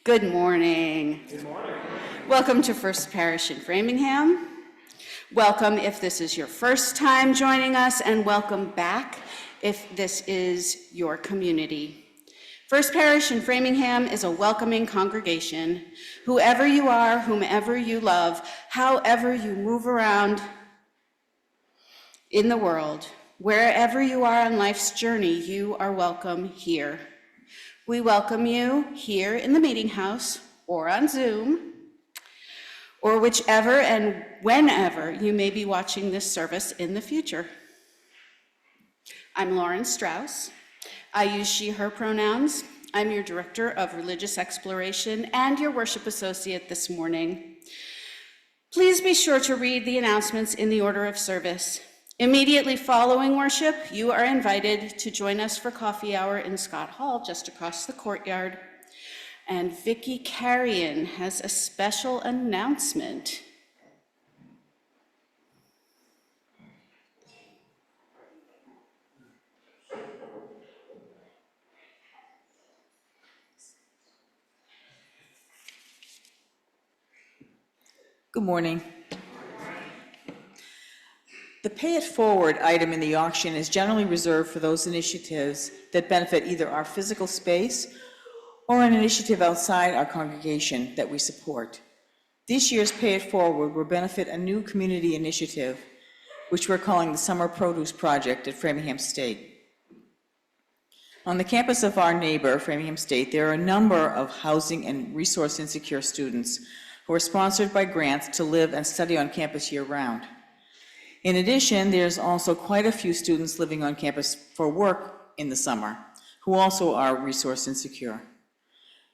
Good morning. Good morning. Welcome to First Parish in Framingham. Welcome if this is your first time joining us, and welcome back if this is your community. First Parish in Framingham is a welcoming congregation. Whoever you are, whomever you love, however you move around in the world, wherever you are on life's journey, you are welcome here. We welcome you here in the meeting house or on Zoom, or whichever and whenever you may be watching this service in the future. I'm Lauren Strauss. I use she, her pronouns. I'm your Director of Religious Exploration and your worship associate this morning. Please be sure to read the announcements in the order of service. Immediately following worship, you are invited to join us for coffee hour in Scott Hall, just across the courtyard. And Vicki Carrion has a special announcement. Good morning. The Pay It Forward item in the auction is generally reserved for those initiatives that benefit either our physical space or an initiative outside our congregation that we support. This year's Pay It Forward will benefit a new community initiative, which we're calling the Summer Produce Project at Framingham State. On the campus of our neighbor, Framingham State, there are a number of housing and resource insecure students who are sponsored by grants to live and study on campus year-round. In addition, there's also quite a few students living on campus for work in the summer who also are resource insecure.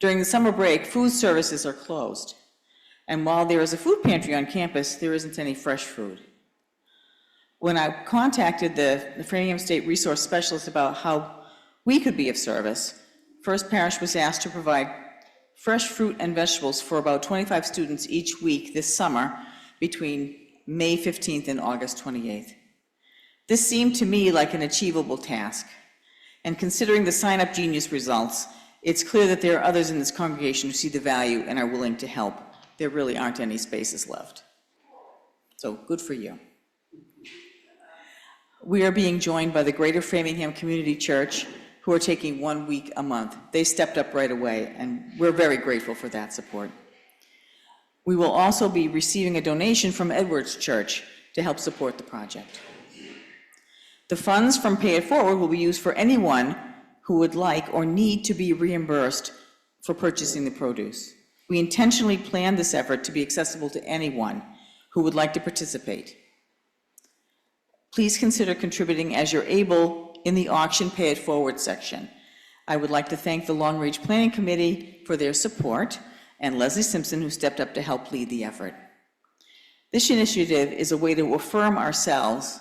During the summer break, food services are closed. And while there is a food pantry on campus, there isn't any fresh food. When I contacted the Framingham State Resource Specialist about how we could be of service, First Parish was asked to provide fresh fruit and vegetables for about 25 students each week this summer between May 15th and August 28th. This seemed to me like an achievable task. And considering the Sign Up Genius results, it's clear that there are others in this congregation who see the value and are willing to help. There really aren't any spaces left. So good for you. We are being joined by the Greater Framingham Community Church, who are taking 1 week a month. They stepped up right away, and we're very grateful for that support. We will also be receiving a donation from Edwards Church to help support the project. The funds from Pay It Forward will be used for anyone who would like or need to be reimbursed for purchasing the produce. We intentionally planned this effort to be accessible to anyone who would like to participate. Please consider contributing as you're able in the auction Pay It Forward section. I would like to thank the Long Range Planning Committee for their support and Leslie Simpson, who stepped up to help lead the effort. This initiative is a way to affirm ourselves,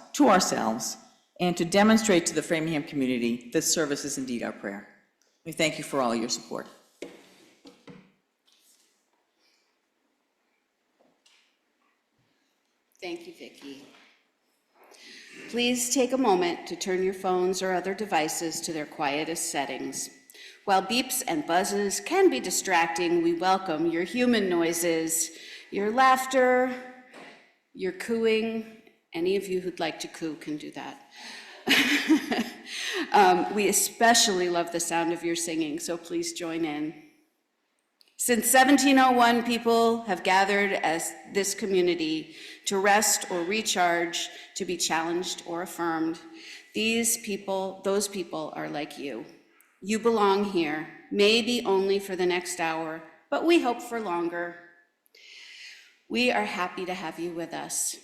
and to demonstrate to the Framingham community that service is indeed our prayer. We thank you for all your support. Thank you, Vicki. Please take a moment to turn your phones or other devices to their quietest settings. While beeps and buzzes can be distracting, we welcome your human noises, your laughter, your cooing. Any of you who'd like to coo can do that. We especially love the sound of your singing, so please join in. Since 1701, people have gathered as this community to rest or recharge, to be challenged or affirmed. Those people are like you. You belong here, maybe only for the next hour, but we hope for longer. We are happy to have you with us.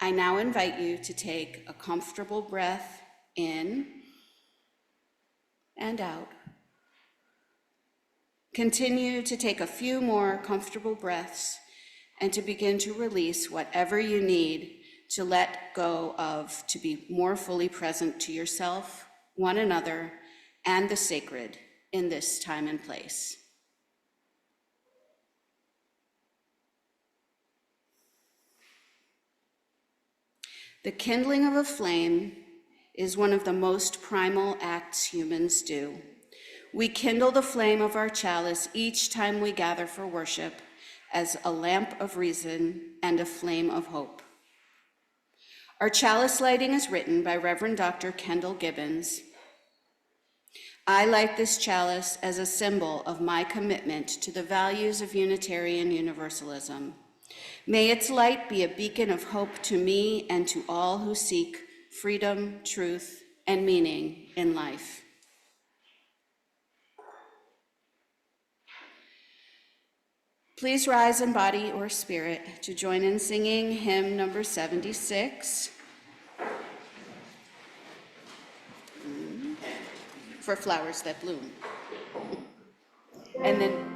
I now invite you to take a comfortable breath in and out. Continue to take a few more comfortable breaths and to begin to release whatever you need to let go of, to be more fully present to yourself, one another, and the sacred in this time and place. The kindling of a flame is one of the most primal acts humans do. We kindle the flame of our chalice each time we gather for worship as a lamp of reason and a flame of hope. Our chalice lighting is written by Reverend Dr. Kendall Gibbons. I light this chalice as a symbol of my commitment to the values of Unitarian Universalism. May its light be a beacon of hope to me and to all who seek freedom, truth, and meaning in life. Please rise in body or spirit to join in singing hymn number 76 for Flowers That Bloom. And then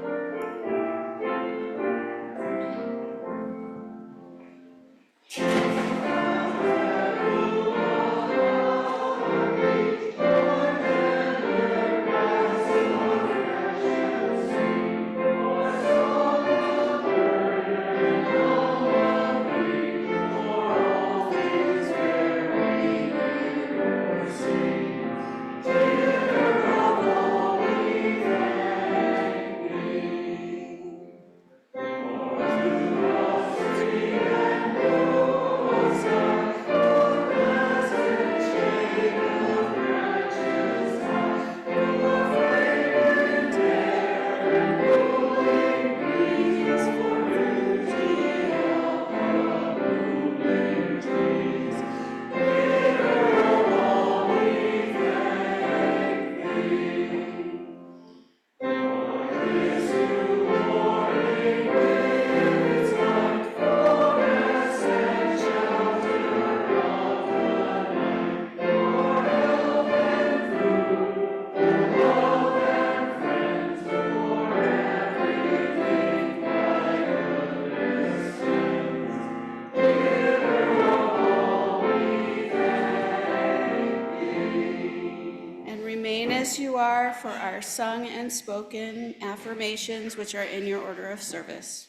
for our sung and spoken affirmations, which are in your order of service.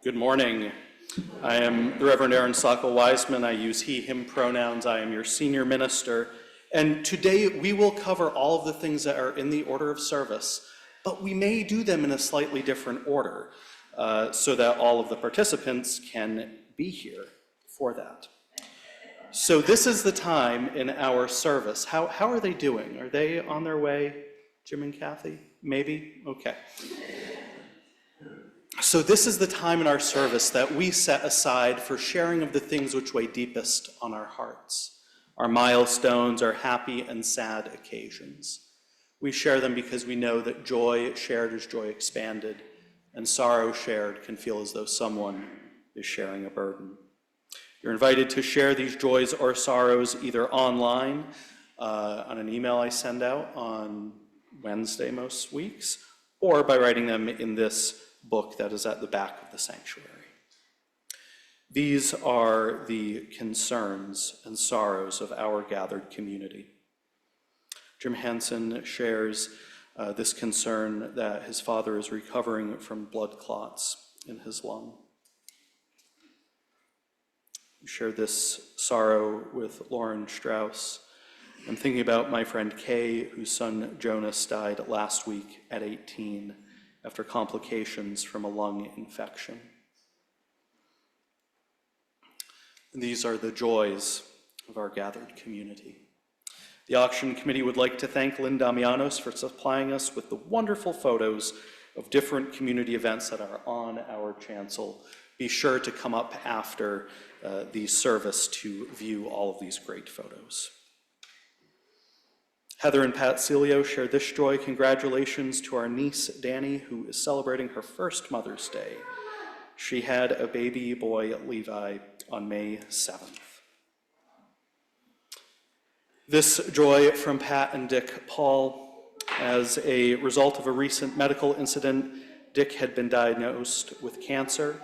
Good morning. I am the Reverend Aaron Sockel-Wiseman. I use he, him pronouns. I am your senior minister. And today we will cover all of the things that are in the order of service, but we may do them in a slightly different order so that all of the participants can be here for that. So this is the time in our service. How are they doing? Are they on their way, Jim and Kathy? Maybe? Okay. So this is the time in our service that we set aside for sharing of the things which weigh deepest on our hearts, our milestones, our happy and sad occasions. We share them because we know that joy shared is joy expanded, and sorrow shared can feel as though someone is sharing a burden. You're invited to share these joys or sorrows either online, on an email I send out on Wednesday most weeks, or by writing them in this book that is at the back of the sanctuary. These are the concerns and sorrows of our gathered community. Jim Hansen shares this concern that his father is recovering from blood clots in his lung. We share this sorrow with Lauren Strauss. I'm thinking about my friend Kay, whose son Jonas died last week at 18, after complications from a lung infection. And these are the joys of our gathered community. The auction committee would like to thank Lynn Damianos for supplying us with the wonderful photos of different community events that are on our chancel. Be sure to come up after the service to view all of these great photos. Heather and Pat Celio share this joy. Congratulations to our niece, Danny, who is celebrating her first Mother's Day. She had a baby boy, Levi, on May 7th. This joy from Pat and Dick Paul. As a result of a recent medical incident, Dick had been diagnosed with cancer.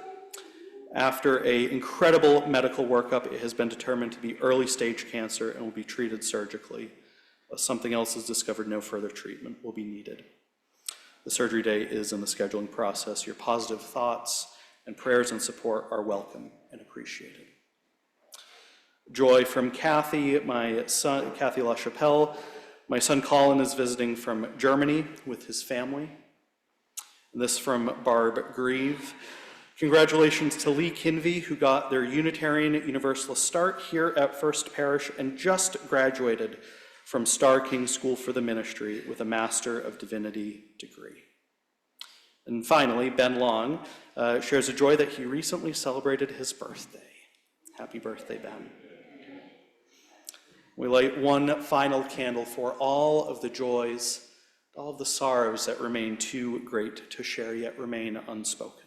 After an incredible medical workup, it has been determined to be early stage cancer and will be treated surgically. Unless something else is discovered, no further treatment will be needed. The surgery day is in the scheduling process. Your positive thoughts and prayers and support are welcome and appreciated. Joy from Kathy, my son, Kathy LaChapelle. My son Colin is visiting from Germany with his family. And this from Barb Grieve. Congratulations to Lee Kinvey, who got their Unitarian Universalist start here at First Parish and just graduated from Star King School for the Ministry with a Master of Divinity degree. And finally, Ben Long shares a joy that he recently celebrated his birthday. Happy birthday, Ben. We light one final candle for all of the joys, all of the sorrows that remain too great to share yet remain unspoken.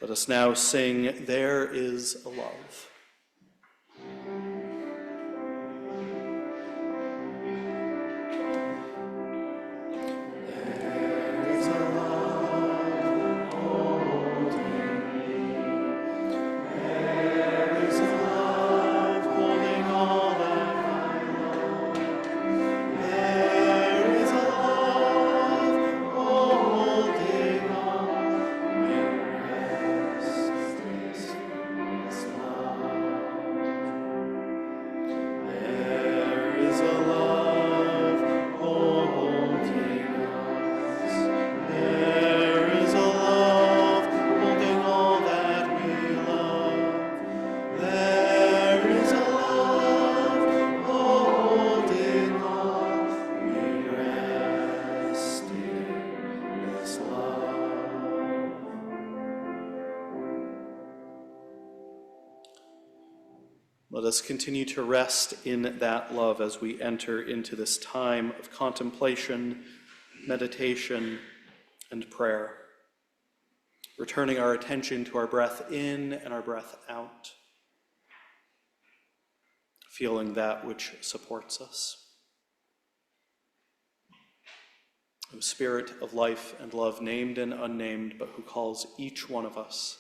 Let us now sing, "There is a Love." Let us continue to rest in that love as we enter into this time of contemplation, meditation, and prayer, returning our attention to our breath in and our breath out, feeling that which supports us. O Spirit of life and love, named and unnamed, but who calls each one of us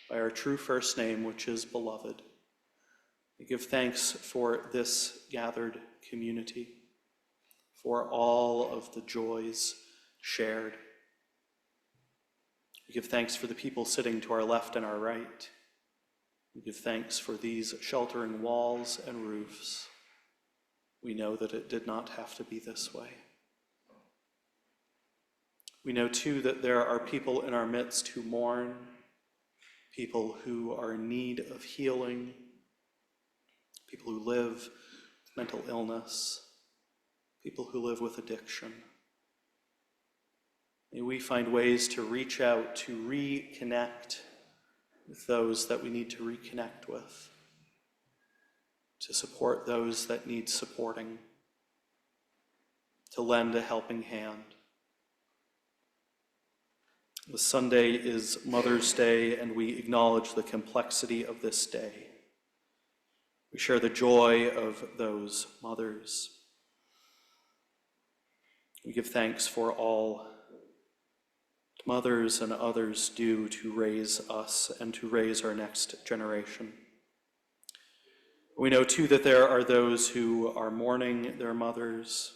by our true first name, which is beloved, we give thanks for this gathered community, for all of the joys shared. We give thanks for the people sitting to our left and our right. We give thanks for these sheltering walls and roofs. We know that it did not have to be this way. We know too that there are people in our midst who mourn, people who are in need of healing, people who live with mental illness, people who live with addiction. May we find ways to reach out, to reconnect with those that we need to reconnect with, to support those that need supporting, to lend a helping hand. The Sunday is Mother's Day, and we acknowledge the complexity of this day. We share the joy of those mothers. We give thanks for all mothers and others do to raise us and to raise our next generation. We know too that there are those who are mourning their mothers,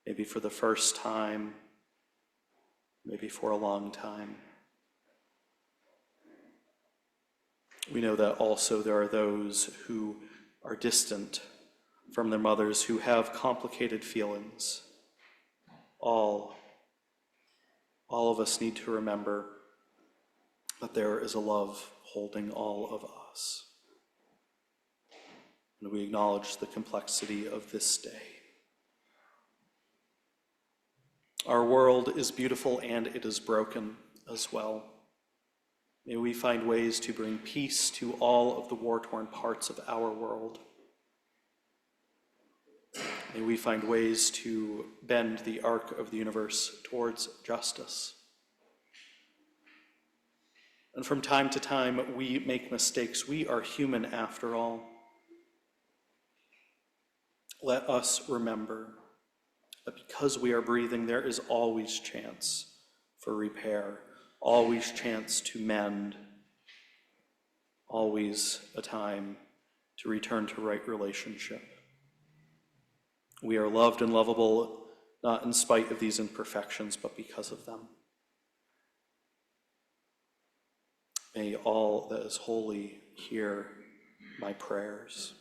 maybe for the first time, maybe for a long time. We know that also there are those who are distant from their mothers, who have complicated feelings. All all of us need to remember that there is a love holding all of us. And we acknowledge the complexity of this day. Our world is beautiful and it is broken as well. May we find ways to bring peace to all of the war-torn parts of our world. May we find ways to bend the arc of the universe towards justice. And from time to time, we make mistakes. We are human after all. Let us remember that because we are breathing, there is always chance for repair, always chance to mend, always a time to return to right relationship. We are loved and lovable, not in spite of these imperfections, but because of them. May all that is holy hear my prayers.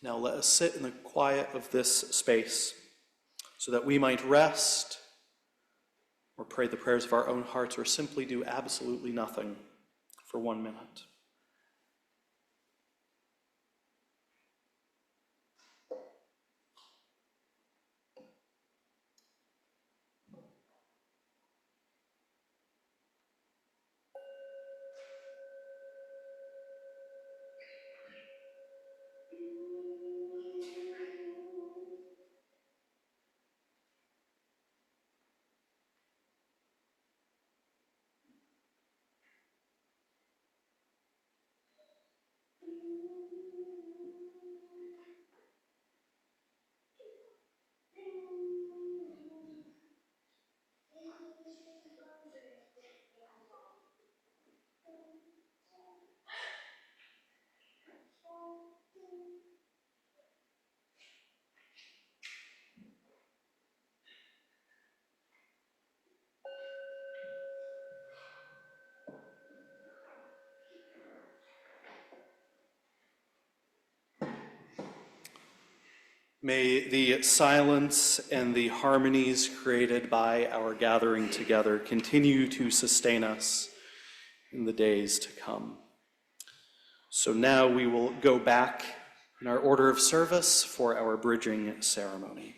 Now let us sit in the quiet of this space so that we might rest or pray the prayers of our own hearts or simply do absolutely nothing for 1 minute. May the silence and the harmonies created by our gathering together continue to sustain us in the days to come. So now we will go back in our order of service for our bridging ceremony.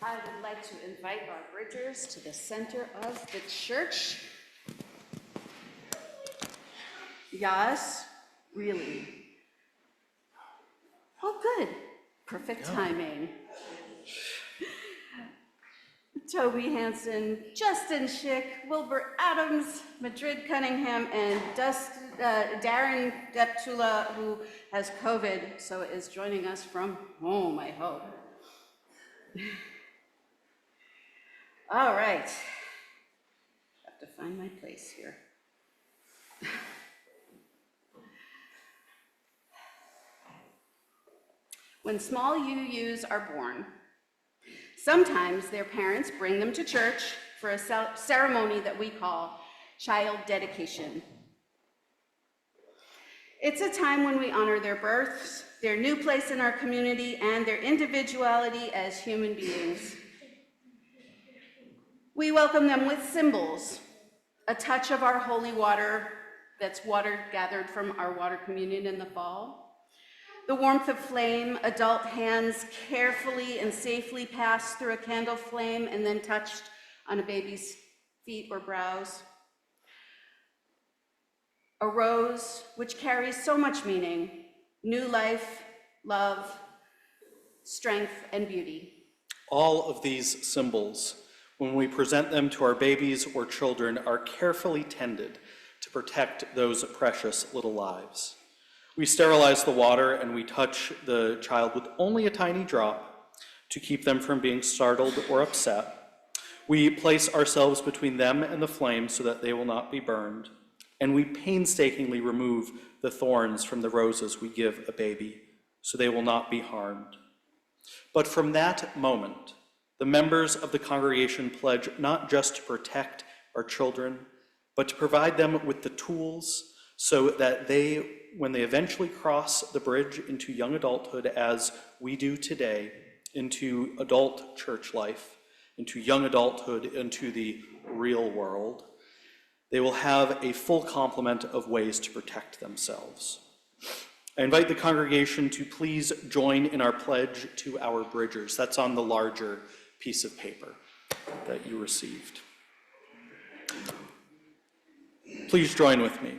I would like to invite our bridgers to the center of the church. Yes, really. Oh, good. Perfect timing. Toby Hansen, Justin Schick, Wilbur Adams, Madrid Cunningham, and Darren Deptula, who has COVID, so is joining us from home, I hope. All right. Have to find my place here. When small UUs are born, sometimes their parents bring them to church for a ceremony that we call child dedication. It's a time when we honor their births, their new place in our community, and their individuality as human beings. We welcome them with symbols, a touch of our holy water, that's water gathered from our water communion in the fall, the warmth of flame, adult hands carefully and safely passed through a candle flame and then touched on a baby's feet or brows, a rose which carries so much meaning, new life, love, strength, and beauty. All of these symbols, when we present them to our babies or children, are carefully tended to protect those precious little lives. We sterilize the water and we touch the child with only a tiny drop to keep them from being startled or upset. We place ourselves between them and the flame so that they will not be burned. And we painstakingly remove the thorns from the roses we give a baby so they will not be harmed. But from that moment, the members of the congregation pledge not just to protect our children, but to provide them with the tools so that they, when they eventually cross the bridge into young adulthood, as we do today, into adult church life, into young adulthood, into the real world, they will have a full complement of ways to protect themselves. I invite the congregation to please join in our pledge to our bridgers. That's on the larger piece of paper that you received. Please join with me.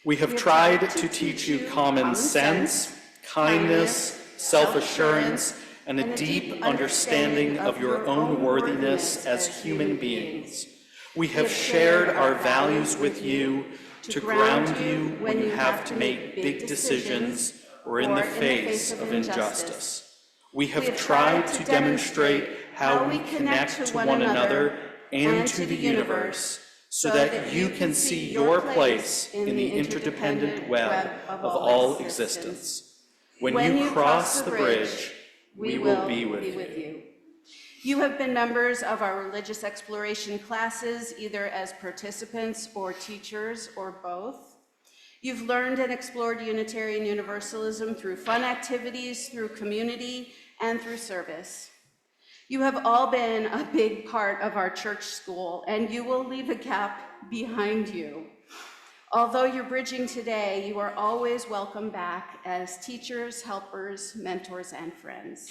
We have tried to teach you common sense, kindness, self-assurance, and a deep understanding of your own worthiness as human beings. We have shared our values with you to ground you when you have to make big decisions or in the face of injustice. We have tried to demonstrate how we connect to one another and to the universe so that you can see your place in the interdependent web of all existence. When you cross the bridge, we will be with you. You have been members of our religious exploration classes, either as participants or teachers or both. You've learned and explored Unitarian Universalism through fun activities, through community, and through service. You have all been a big part of our church school, and you will leave a gap behind you. Although you're bridging today, you are always welcome back as teachers, helpers, mentors, and friends.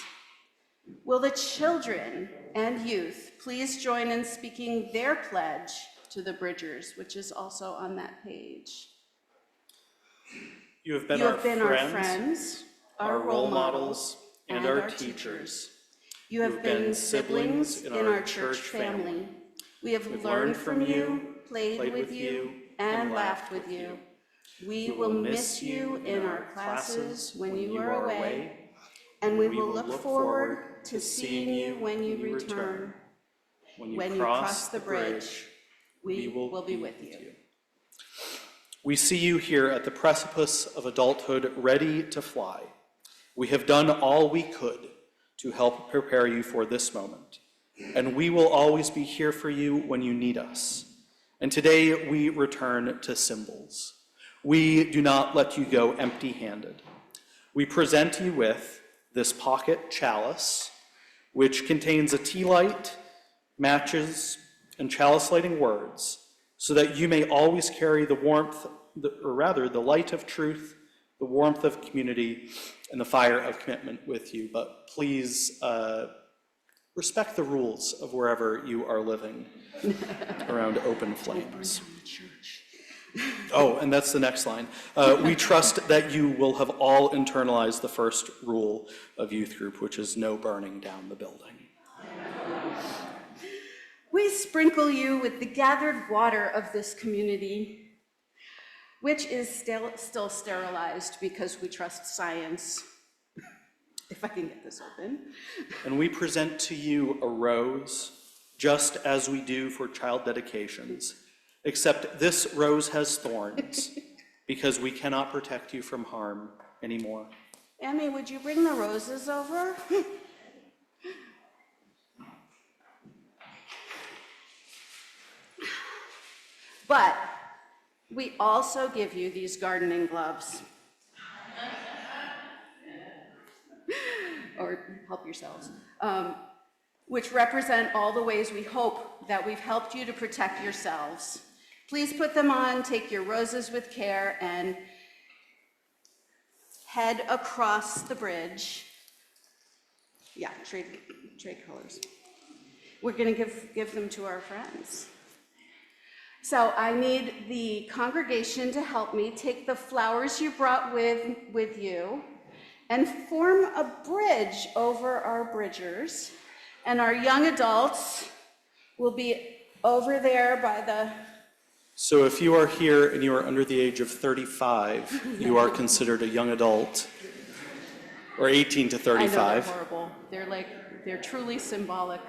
Will the children and youth please join in speaking their pledge to the Bridgers, which is also on that page? You have been our friends, our role models, and our teachers. You have been siblings in our church family. We have learned from you, played with you, and laughed with you. We will miss you in our classes when you are away, and we will look forward to seeing you when you return. When you cross the bridge, we will be with you. We see you here at the precipice of adulthood, ready to fly. We have done all we could to help prepare you for this moment, and we will always be here for you when you need us. And today we return to symbols. We do not let you go empty-handed. We present you with this pocket chalice, which contains a tea light, matches, and chalice lighting words, so that you may always carry the warmth, or rather the light of truth, the warmth of community, and the fire of commitment with you. But please respect the rules of wherever you are living around open flames. Oh, and that's the next line. We trust that you will have all internalized the first rule of youth group, which is no burning down the building. We sprinkle you with the gathered water of this community, which is still sterilized because we trust science. If I can get this open. And we present to you a rose, just as we do for child dedications. Except this rose has thorns, because we cannot protect you from harm anymore. Emmy, would you bring the roses over? But we also give you these gardening gloves. Or help yourselves. Which represent all the ways we hope that we've helped you to protect yourselves. Please put them on, take your roses with care, and head across the bridge. Yeah, trade colors. We're gonna give them to our friends. So I need the congregation to help me take the flowers you brought with you and form a bridge over our bridgers. And our young adults will be over there by the So if you are here and you are under the age of 35, you are considered a young adult, or 18 to I know they're 35, horrible. They're truly symbolic.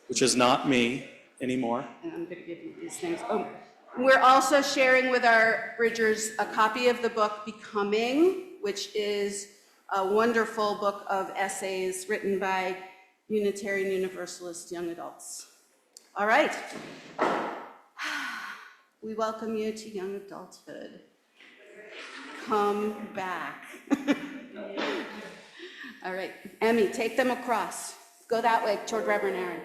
which is not me anymore. And I'm going to give you these things. Oh, we're also sharing with our Bridgers a copy of the book Becoming, which is a wonderful book of essays written by Unitarian Universalist young adults. All right. We welcome you to young adulthood. Come back. All right, Emmy, take them across. Go that way toward Reverend Aaron.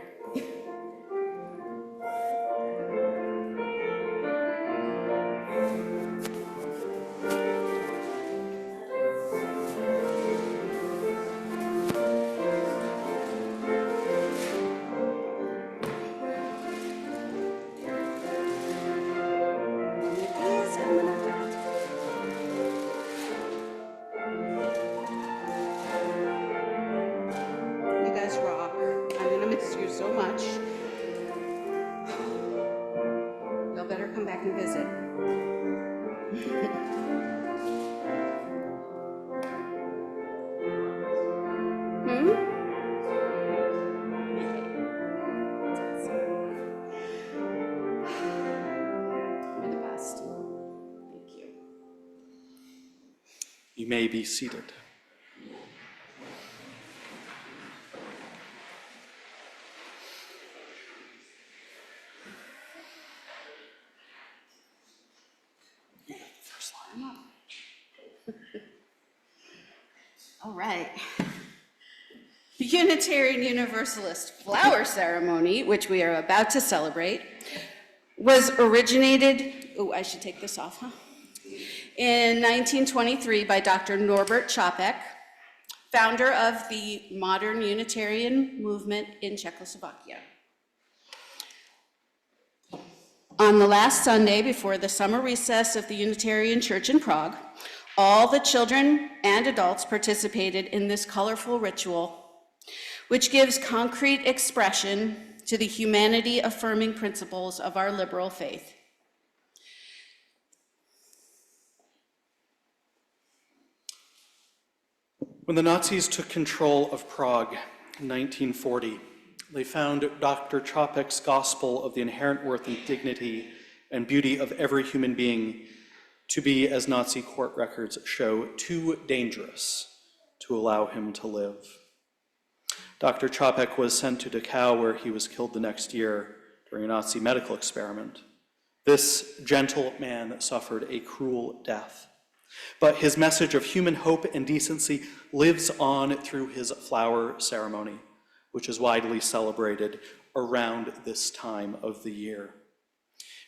You guys rock. I'm gonna miss you so much. Y'all better come back and visit. You're the best. Thank you. You may be seated. All right. The Unitarian Universalist flower ceremony, which we are about to celebrate, was originated, oh, I should take this off, huh? In 1923 by Dr. Norbert Capek, founder of the modern Unitarian movement in Czechoslovakia. On the last Sunday before the summer recess of the Unitarian Church in Prague, all the children and adults participated in this colorful ritual, which gives concrete expression to the humanity-affirming principles of our liberal faith. When the Nazis took control of Prague in 1940, they found Dr. Capek's gospel of the inherent worth and dignity and beauty of every human being to be, as Nazi court records show, too dangerous to allow him to live. Dr. Capek was sent to Dachau, where he was killed the next year during a Nazi medical experiment. This gentle man suffered a cruel death, but his message of human hope and decency lives on through his flower ceremony, which is widely celebrated around this time of the year.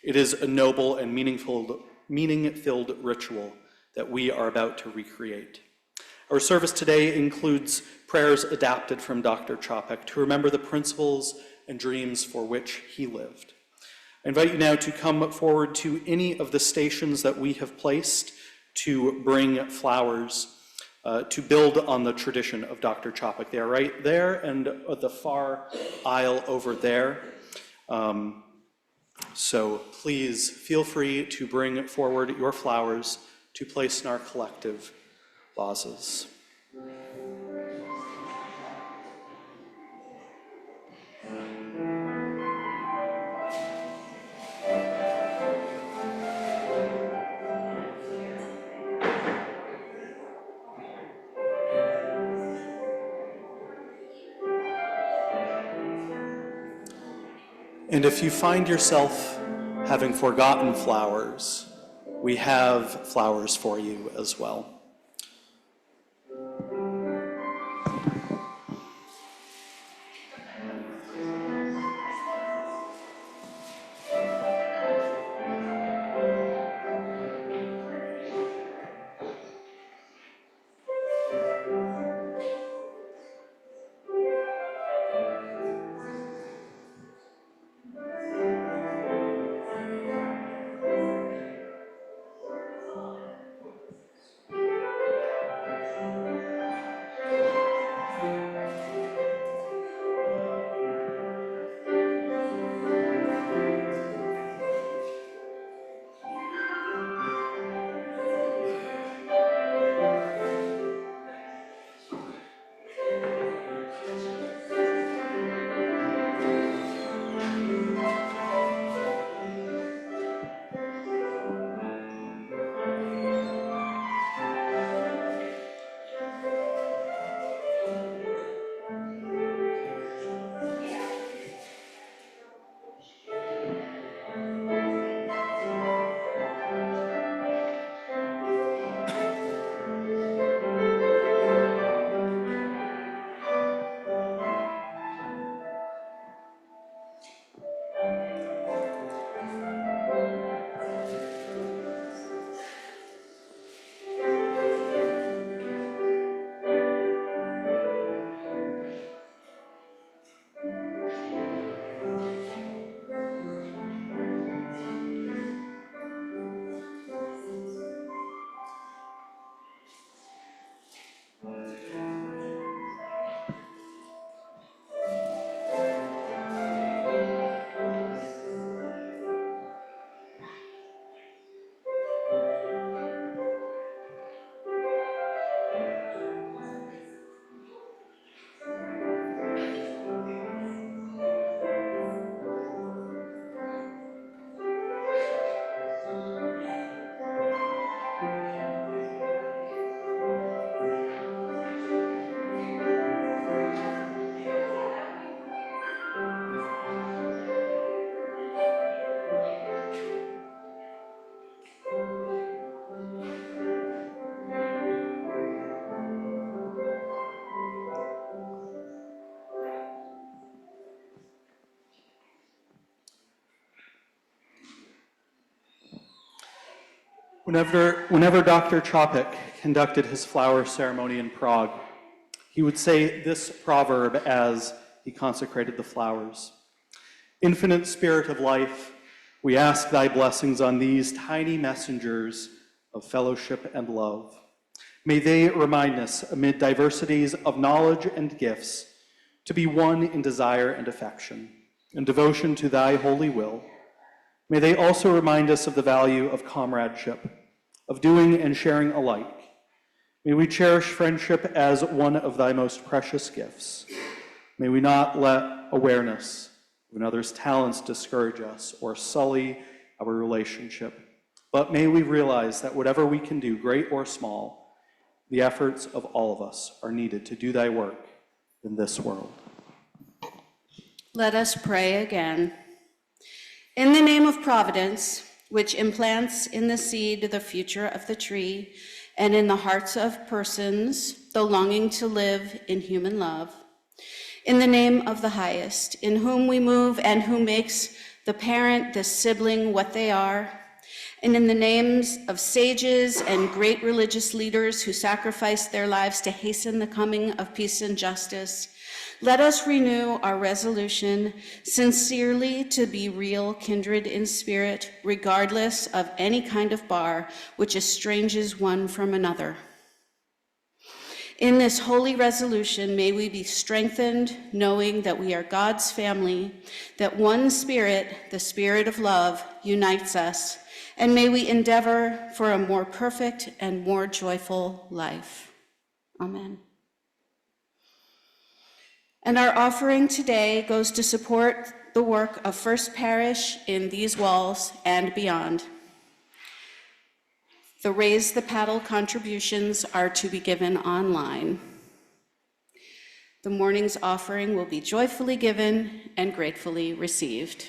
It is a noble and meaning-filled ritual that we are about to recreate. Our service today includes prayers adapted from Dr. Capek to remember the principles and dreams for which he lived. I invite you now to come forward to any of the stations that we have placed to bring flowers to build on the tradition of Dr. Capek. They are right there and at the far aisle over there. So please feel free to bring forward your flowers to place in our collective vases. And if you find yourself having forgotten flowers, we have flowers for you as well. Whenever Dr. Capek conducted his flower ceremony in Prague, he would say this proverb as he consecrated the flowers. Infinite Spirit of life, we ask thy blessings on these tiny messengers of fellowship and love. May they remind us, amid diversities of knowledge and gifts, to be one in desire and affection, in devotion to thy holy will. May they also remind us of the value of comradeship, of doing and sharing alike. May we cherish friendship as one of thy most precious gifts. May we not let awareness of another's talents discourage us or sully our relationship, but may we realize that whatever we can do, great or small, the efforts of all of us are needed to do thy work in this world. Let us pray again. In the name of Providence, which implants in the seed the future of the tree, and in the hearts of persons the longing to live in human love, in the name of the highest, in whom we move and who makes the parent, the sibling what they are, and in the names of sages and great religious leaders who sacrificed their lives to hasten the coming of peace and justice, let us renew our resolution sincerely to be real kindred in spirit, regardless of any kind of bar which estranges one from another. In this holy resolution, may we be strengthened, knowing that we are God's family, that one Spirit, the Spirit of love, unites us, and may we endeavor for a more perfect and more joyful life. Amen. And our offering today goes to support the work of First Parish in these walls and beyond. The Raise the Paddle contributions are to be given online. The morning's offering will be joyfully given and gratefully received.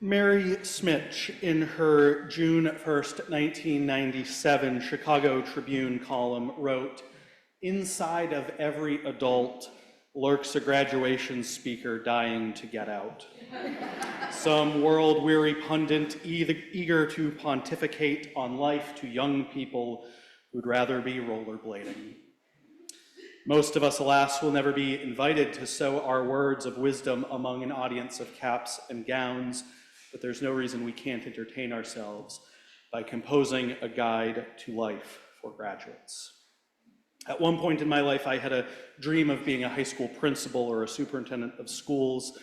Mary Smitch, in her June 1st, 1997 Chicago Tribune column, wrote, "Inside of every adult lurks a graduation speaker dying to get out. Some world-weary pundit eager to pontificate on life to young people who'd rather be rollerblading. Most of us, alas, will never be invited to sow our words of wisdom among an audience of caps and gowns, but there's no reason we can't entertain ourselves by composing a guide to life for graduates. At one point in my life, I had a dream of being a high school principal or a superintendent of schools.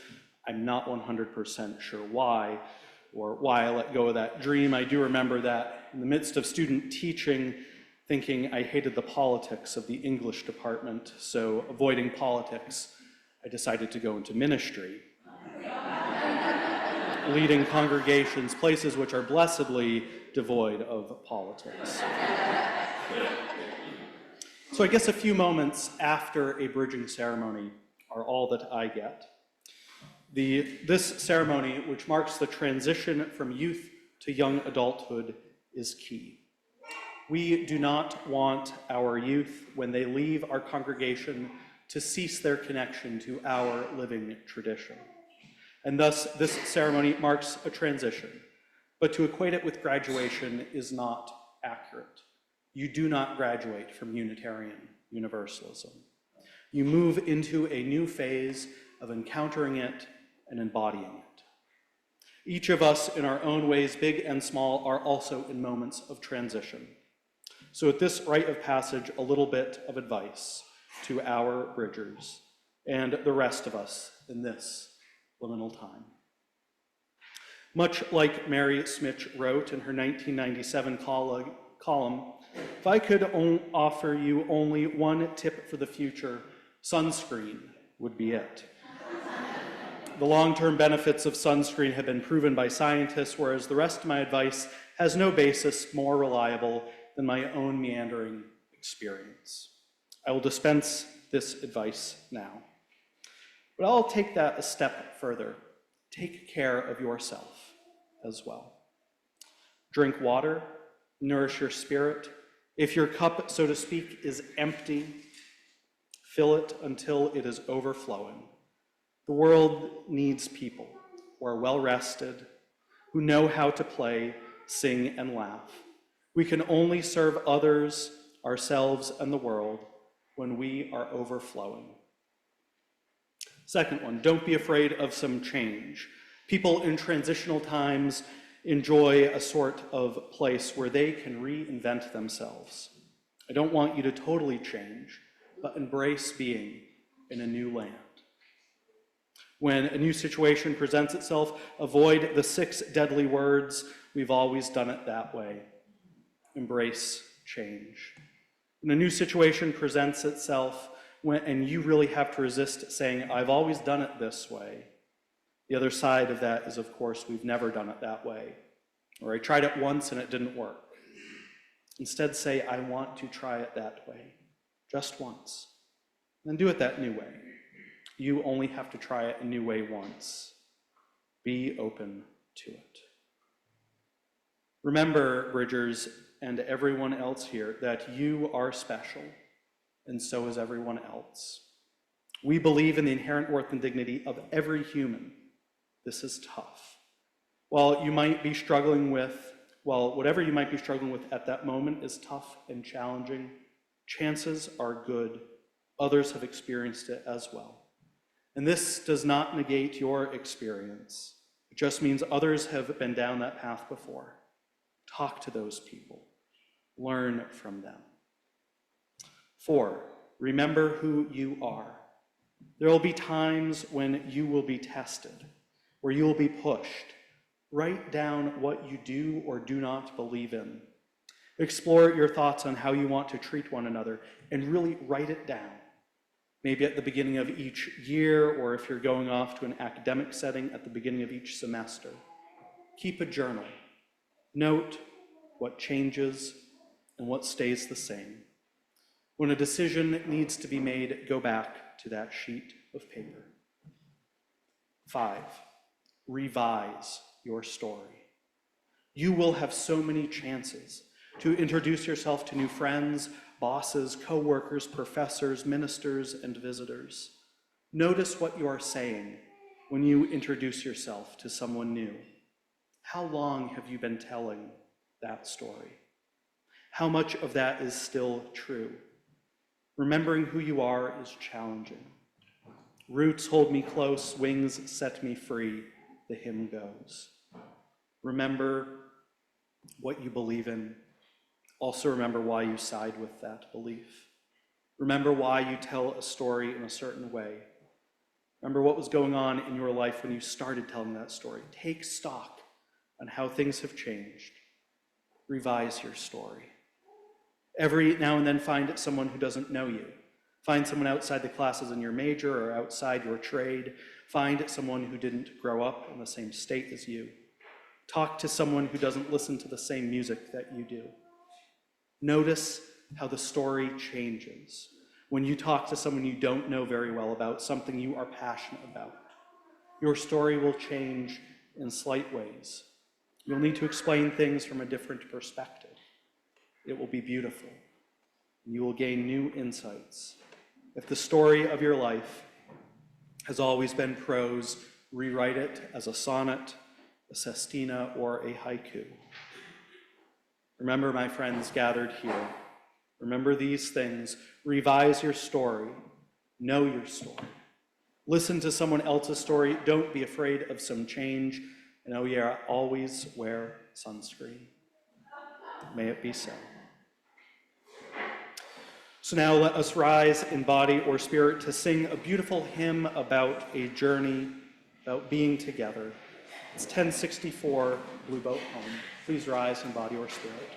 I'm not 100% sure why, or why I let go of that dream. I do remember that in the midst of student teaching, thinking I hated the politics of the English department, so avoiding politics, I decided to go into ministry, leading congregations, places which are blessedly devoid of politics. So I guess a few moments after a bridging ceremony are all that I get. This ceremony, which marks the transition from youth to young adulthood, is key. We do not want our youth, when they leave our congregation, to cease their connection to our living tradition. And thus, this ceremony marks a transition. But to equate it with graduation is not accurate. You do not graduate from Unitarian Universalism. You move into a new phase of encountering it and embodying it. Each of us, in our own ways, big and small, are also in moments of transition. So at this rite of passage, a little bit of advice to our bridgers and the rest of us in this liminal time. Much like Mary Smitch wrote in her 1997 column, if I could offer you only one tip for the future, sunscreen would be it. The long-term benefits of sunscreen have been proven by scientists, whereas the rest of my advice has no basis more reliable than my own meandering experience. I will dispense this advice now. But I'll take that a step further. Take care of yourself as well. Drink water, nourish your spirit. If your cup, so to speak, is empty, fill it until it is overflowing. The world needs people who are well-rested, who know how to play, sing, and laugh. We can only serve others, ourselves, and the world when we are overflowing. Second one, don't be afraid of some change. People in transitional times enjoy a sort of place where they can reinvent themselves. I don't want you to totally change, but embrace being in a new land. When a new situation presents itself, avoid the 6 deadly words, "We've always done it that way." Embrace change. When a new situation presents itself, and you really have to resist saying, "I've always done it this way," the other side of that is, of course, "We've never done it that way," or "I tried it once and it didn't work." Instead say, "I want to try it that way, just once." And do it that new way. You only have to try it a new way once. Be open to it. Remember, Bridgers, and everyone else here, that you are special, and so is everyone else. We believe in the inherent worth and dignity of every human. This is tough. Whatever you might be struggling with at that moment is tough and challenging, chances are good others have experienced it as well. And this does not negate your experience. It just means others have been down that path before. Talk to those people. Learn from them. 4, remember who you are. There will be times when you will be tested, where you will be pushed. Write down what you do or do not believe in. Explore your thoughts on how you want to treat one another, and really write it down. Maybe at the beginning of each year, or if you're going off to an academic setting, at the beginning of each semester. Keep a journal. Note what changes and what stays the same. When a decision needs to be made, go back to that sheet of paper. 5, revise your story. You will have so many chances to introduce yourself to new friends, bosses, co-workers, professors, ministers, and visitors. Notice what you are saying when you introduce yourself to someone new. How long have you been telling that story? How much of that is still true? Remembering who you are is challenging. Roots hold me close, wings set me free, the hymn goes. Remember what you believe in. Also remember why you side with that belief. Remember why you tell a story in a certain way. Remember what was going on in your life when you started telling that story. Take stock on how things have changed. Revise your story. Every now and then find someone who doesn't know you. Find someone outside the classes in your major or outside your trade. Find someone who didn't grow up in the same state as you. Talk to someone who doesn't listen to the same music that you do. Notice how the story changes when you talk to someone you don't know very well about something you are passionate about. Your story will change in slight ways. You'll need to explain things from a different perspective. It will be beautiful. You will gain new insights. If the story of your life has always been prose, rewrite it as a sonnet, a sestina, or a haiku. Remember, my friends gathered here, remember these things. Revise your story. Know your story. Listen to someone else's story. Don't be afraid of some change. And oh yeah, always wear sunscreen. May it be so. So now let us rise in body or spirit to sing a beautiful hymn about a journey, about being together. It's 1064, Blue Boat Home. Please rise in body or spirit.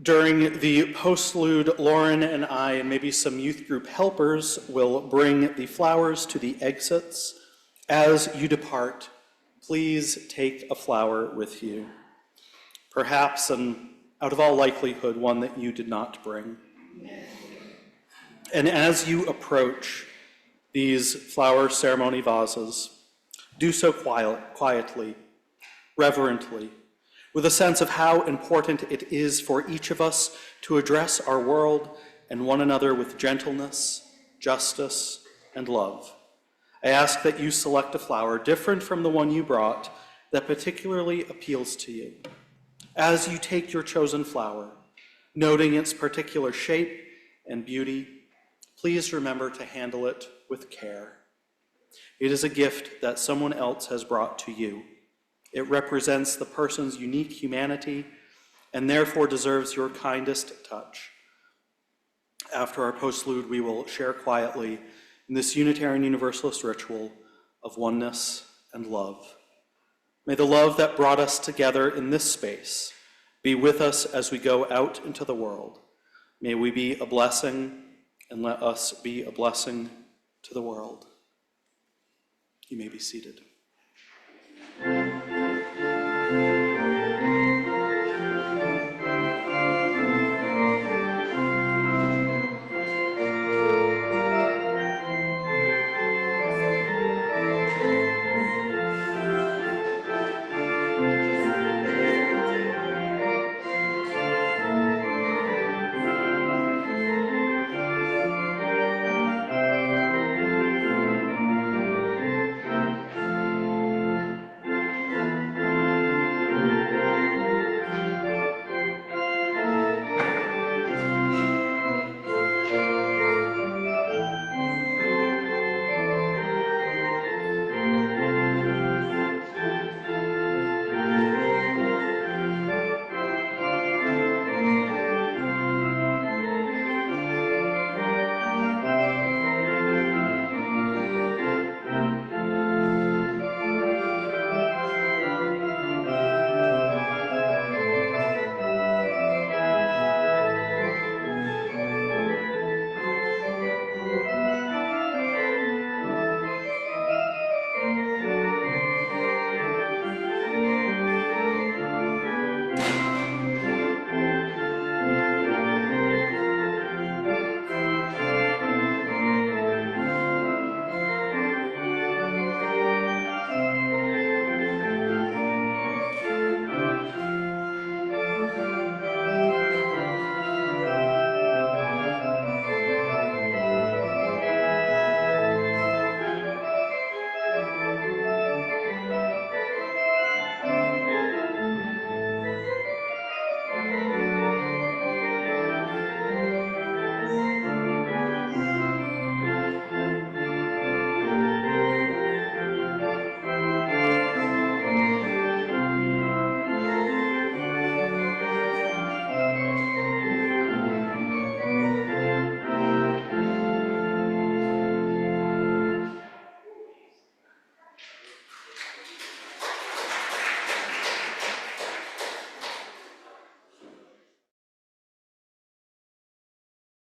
During the postlude, Lauren and I, and maybe some youth group helpers, will bring the flowers to the exits. As you depart, please take a flower with you, perhaps, and out of all likelihood, one that you did not bring. And as you approach these flower ceremony vases, do so quietly, reverently, with a sense of how important it is for each of us to address our world and one another with gentleness, justice, and love. I ask that you select a flower different from the one you brought that particularly appeals to you. As you take your chosen flower, noting its particular shape and beauty, please remember to handle it with care. It is a gift that someone else has brought to you. It represents the person's unique humanity and therefore deserves your kindest touch. After our postlude, we will share quietly in this Unitarian Universalist ritual of oneness and love. May the love that brought us together in this space be with us as we go out into the world. May we be a blessing, and let us be a blessing to the world. You may be seated.